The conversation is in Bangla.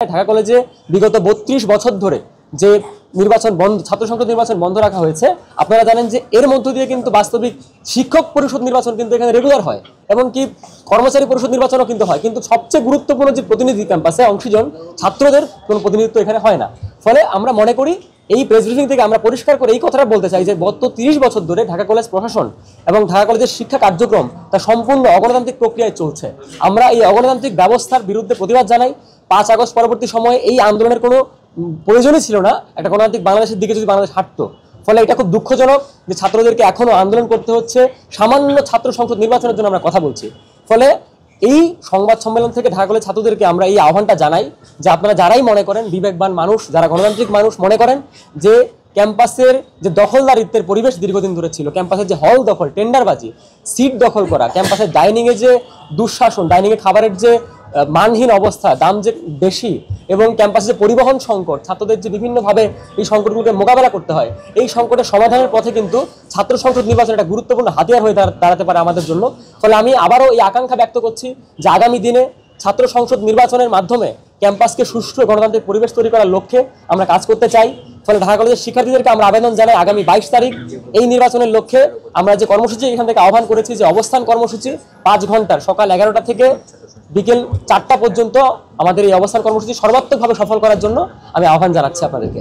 ঢাকা কলেজে বিগত ৩২ বছর ধরে যে নির্বাচন বন্ধ, ছাত্র সংসদ নির্বাচন বন্ধ রাখা হয়েছে, আপনারা জানেন যে এর মধ্য দিয়ে কিন্তু বাস্তবিক শিক্ষক পরিষদ নির্বাচন কিন্তু এখানে রেগুলার হয়, এমনকি কর্মচারী পরিষদ নির্বাচনও কিন্তু হয়, কিন্তু সবচেয়ে গুরুত্বপূর্ণ যে প্রতিনিধি ক্যাম্পাসে অংশীজন ছাত্রদের কোনো প্রতিনিধিত্ব এখানে হয় না। ফলে আমরা মনে করি এই প্রেস ব্রিফিং থেকে আমরা পরিষ্কার করে এই কথাটা বলতে চাই যে গত ৩০ বছর ধরে ঢাকা কলেজ প্রশাসন এবং ঢাকা কলেজের শিক্ষা কার্যক্রম তা সম্পূর্ণ অগণতান্ত্রিক প্রক্রিয়ায় চলছে। আমরা এই অগণতান্ত্রিক ব্যবস্থার বিরুদ্ধে প্রতিবাদ জানাই। ৫ আগস্ট পরবর্তী সময়ে এই আন্দোলনের কোনো প্রয়োজনই ছিল না একটা গণতান্ত্রিক বাংলাদেশের দিকে যদি বাংলাদেশ হাঁটতো। ফলে এটা খুব দুঃখজনক যে ছাত্রদেরকে এখনো আন্দোলন করতে হচ্ছে, সামান্য ছাত্র সংসদ নির্বাচনের জন্য আমরা কথা বলছি। ফলে এই সংবাদ সম্মেলন থেকে ঢাকা কলেজ ছাত্রদেরকে আমরা এই আহ্বানটা জানাই যে আপনারা যারাই মনে করেন, বিবেকবান মানুষ যারা গণতান্ত্রিক মানুষ মনে করেন যে ক্যাম্পাসের যে দখলদারিত্বের পরিবেশ দীর্ঘদিন ধরে ছিল, ক্যাম্পাসের যে হল দখল, টেন্ডারবাজি, সিট দখল করা, ক্যাম্পাসের ডাইনিংয়ে যে দুঃশাসন, ডাইনিংয়ে খাবারের যে মানহীন অবস্থা, দাম যে বেশি, এবং ক্যাম্পাসে যে পরিবহন সংকট, ছাত্রদের যে বিভিন্নভাবে এই সংকটগুলোকে মোকাবেলা করতে হয়, এই সংকটের সমাধানের পথে কিন্তু ছাত্র সংসদ নির্বাচন একটা গুরুত্বপূর্ণ হাতিয়ার হয়ে দাঁড়াতে পারে আমাদের জন্য। ফলে আমি আবারও এই আকাঙ্ক্ষা ব্যক্ত করছি যে আগামী দিনে ছাত্র সংসদ নির্বাচনের মাধ্যমে ক্যাম্পাসকে সুষ্ঠু গণতান্ত্রিক পরিবেশ তৈরি করার লক্ষ্যে আমরা কাজ করতে চাই। ফলে ঢাকা কলেজের শিক্ষার্থীদেরকে আমরা আবেদন জানাই আগামী ২২ তারিখ এই নির্বাচনের লক্ষ্যে আমরা যে কর্মসূচি এখান থেকে আহ্বান করেছি, যে অবস্থান কর্মসূচি ৫ ঘন্টার, সকাল ১১টা থেকে বিকেল ৪টা পর্যন্ত আমাদের এই অবস্থান কর্মসূচি সর্বাত্মকভাবে সফল করার জন্য আমি আহ্বান জানাচ্ছি আপনাদেরকে।